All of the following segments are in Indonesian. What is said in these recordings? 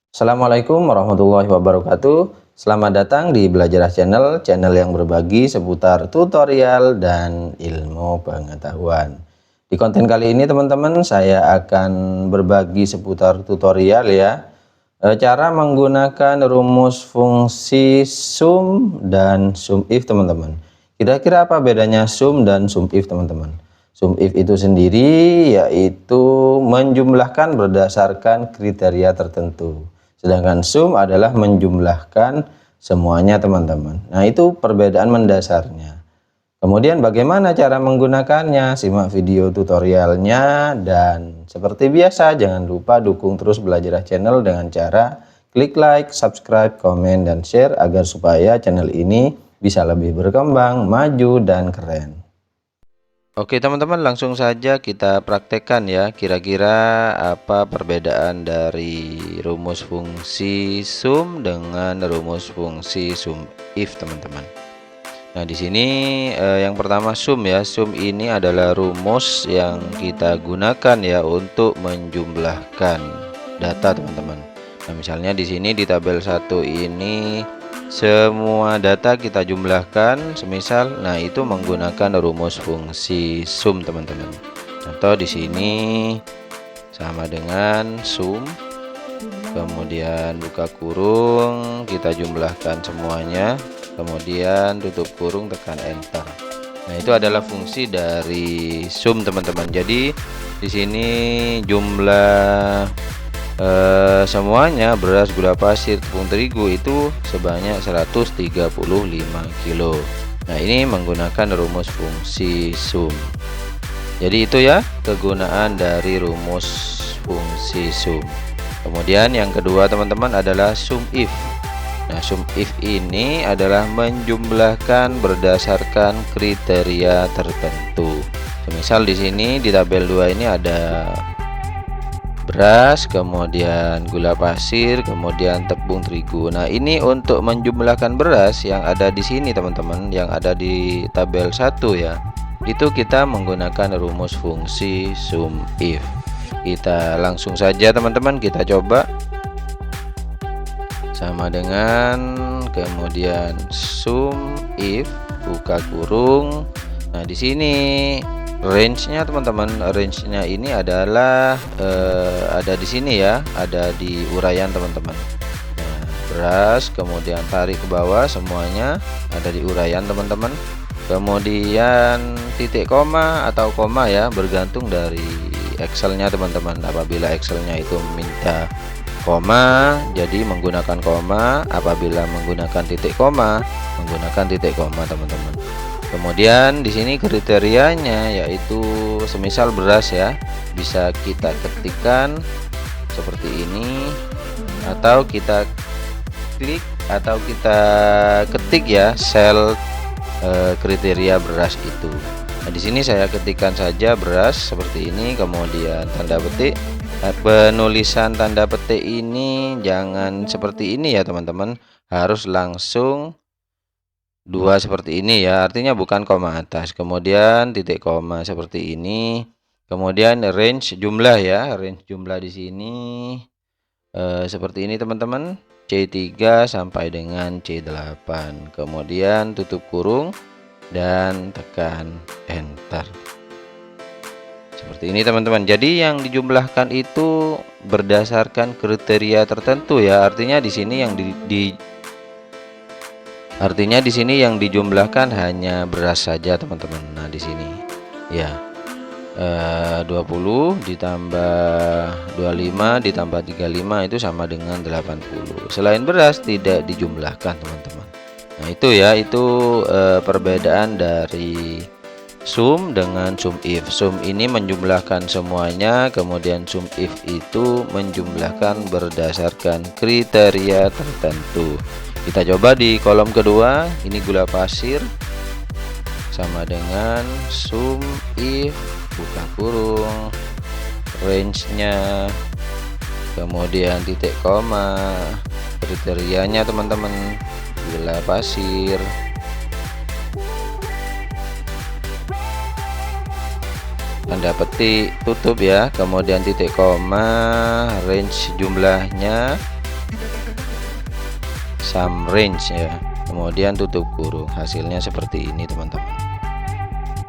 Assalamualaikum warahmatullahi wabarakatuh. Selamat datang di Belajarah channel yang berbagi seputar tutorial dan ilmu pengetahuan. Di konten kali ini teman-teman saya akan berbagi seputar tutorial ya. Cara menggunakan rumus fungsi sum dan sum if teman-teman. Kira-kira apa bedanya sum dan sum if teman-teman? Sum if itu sendiri yaitu menjumlahkan berdasarkan kriteria tertentu. Sedangkan sum adalah menjumlahkan semuanya teman-teman. Nah itu perbedaan mendasarnya. Kemudian bagaimana cara menggunakannya? Simak video tutorialnya dan seperti biasa jangan lupa dukung terus Belajarah channel dengan cara klik like, subscribe, komen, dan share agar supaya channel ini bisa lebih berkembang, maju, dan keren. Oke teman-teman, langsung saja kita praktekkan ya, kira-kira apa perbedaan dari rumus fungsi sum dengan rumus fungsi sum if teman-teman. Nah di sini yang pertama sum ya. Sum ini adalah rumus yang kita gunakan ya untuk menjumlahkan data teman-teman. Nah misalnya di sini di tabel 1 ini semua data kita jumlahkan semisal, nah itu menggunakan rumus fungsi sum teman-teman. Contoh di sini sama dengan sum, kemudian buka kurung, kita jumlahkan semuanya, kemudian tutup kurung, tekan enter. Nah itu adalah fungsi dari sum teman-teman. Jadi di sini jumlah semuanya beras, gula pasir, tepung terigu itu sebanyak 135 kilo. Nah ini menggunakan rumus fungsi sum. Jadi itu ya kegunaan dari rumus fungsi sum. Kemudian yang kedua teman-teman adalah sum if. Nah sum if ini adalah menjumlahkan berdasarkan kriteria tertentu. Misal di sini di tabel 2 ini ada beras, kemudian gula pasir, kemudian tepung terigu. Nah ini untuk menjumlahkan beras yang ada di sini teman-teman, yang ada di tabel 1 ya, itu kita menggunakan rumus fungsi sum if. Kita langsung saja teman-teman, kita coba. Sama dengan kemudian sum if buka kurung. Nah di sini range-nya teman-teman, range-nya ini adalah ada di sini ya, ada di uraian teman-teman. Nah, beras, kemudian tarik ke bawah semuanya ada di uraian teman-teman. Kemudian titik koma atau koma ya, bergantung dari Excel-nya teman-teman. Apabila Excel-nya itu minta koma, jadi menggunakan koma. Apabila menggunakan titik koma, menggunakan titik koma teman-teman. Kemudian di sini kriterianya yaitu semisal beras ya, bisa kita ketikkan seperti ini atau kita klik atau kita ketik ya sel kriteria beras itu. Nah di sini saya ketikkan saja beras seperti ini, kemudian tanda petik. Penulisan tanda petik ini jangan seperti ini ya teman-teman, harus langsung dua seperti ini ya, artinya bukan koma atas, kemudian titik koma seperti ini, kemudian range jumlah ya, range jumlah di sini seperti ini teman-teman, C3 sampai dengan C8, kemudian tutup kurung dan tekan enter. Seperti ini teman-teman. Jadi yang dijumlahkan itu berdasarkan kriteria tertentu ya, artinya di sini yang dijumlahkan hanya beras saja teman-teman. Nah di sini ya 20 ditambah 25 ditambah 35 itu sama dengan 80. Selain beras tidak dijumlahkan teman-teman. Nah itu ya, itu perbedaan dari sum dengan sum if. Sum ini menjumlahkan semuanya, kemudian sum if itu menjumlahkan berdasarkan kriteria tertentu. Kita coba di kolom kedua, ini gula pasir sama dengan sum if buka kurung, range-nya, kemudian titik koma, kriterianya teman-teman, gula pasir, tanda petik tutup ya, kemudian titik koma, range jumlahnya, sum range ya, kemudian tutup kurung. Hasilnya seperti ini teman-teman.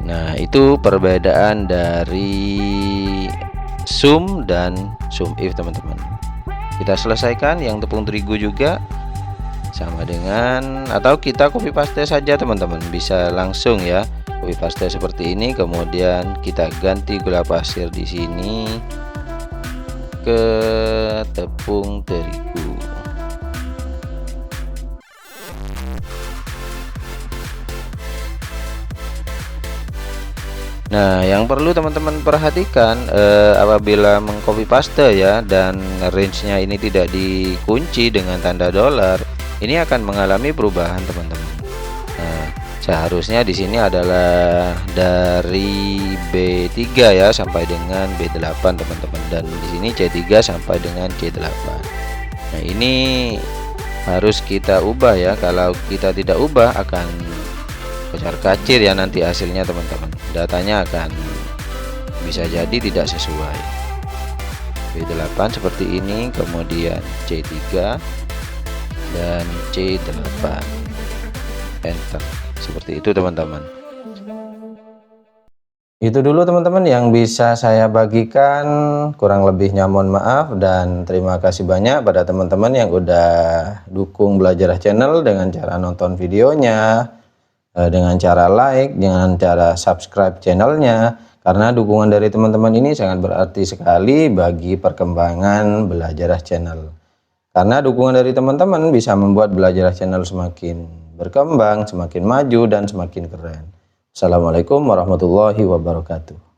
Nah, itu perbedaan dari sum dan sum if teman-teman. Kita selesaikan yang tepung terigu juga sama dengan, atau kita copy paste saja teman-teman, bisa langsung ya copy paste seperti ini, kemudian kita ganti gula pasir di sini ke tepung terigu. Nah, yang perlu teman-teman perhatikan apabila mengcopy paste ya, dan range-nya ini tidak dikunci dengan tanda dolar, ini akan mengalami perubahan teman-teman. Nah, seharusnya di sini adalah dari B3 ya sampai dengan B8 teman-teman, dan di sini C3 sampai dengan C8. Nah, ini harus kita ubah ya. Kalau kita tidak ubah akan kocar kacir ya nanti hasilnya teman-teman, datanya akan bisa jadi tidak sesuai. B8 seperti ini, kemudian C3 dan C8, enter, seperti itu teman-teman. Itu dulu teman-teman yang bisa saya bagikan, kurang lebihnya mohon maaf, dan terima kasih banyak pada teman-teman yang udah dukung Belajarah Channel dengan cara nonton videonya, dengan cara like, dengan cara subscribe channelnya, karena dukungan dari teman-teman ini sangat berarti sekali bagi perkembangan Belajarah Channel. Karena dukungan dari teman-teman bisa membuat Belajarah Channel semakin berkembang, semakin maju, dan semakin keren. Assalamualaikum warahmatullahi wabarakatuh.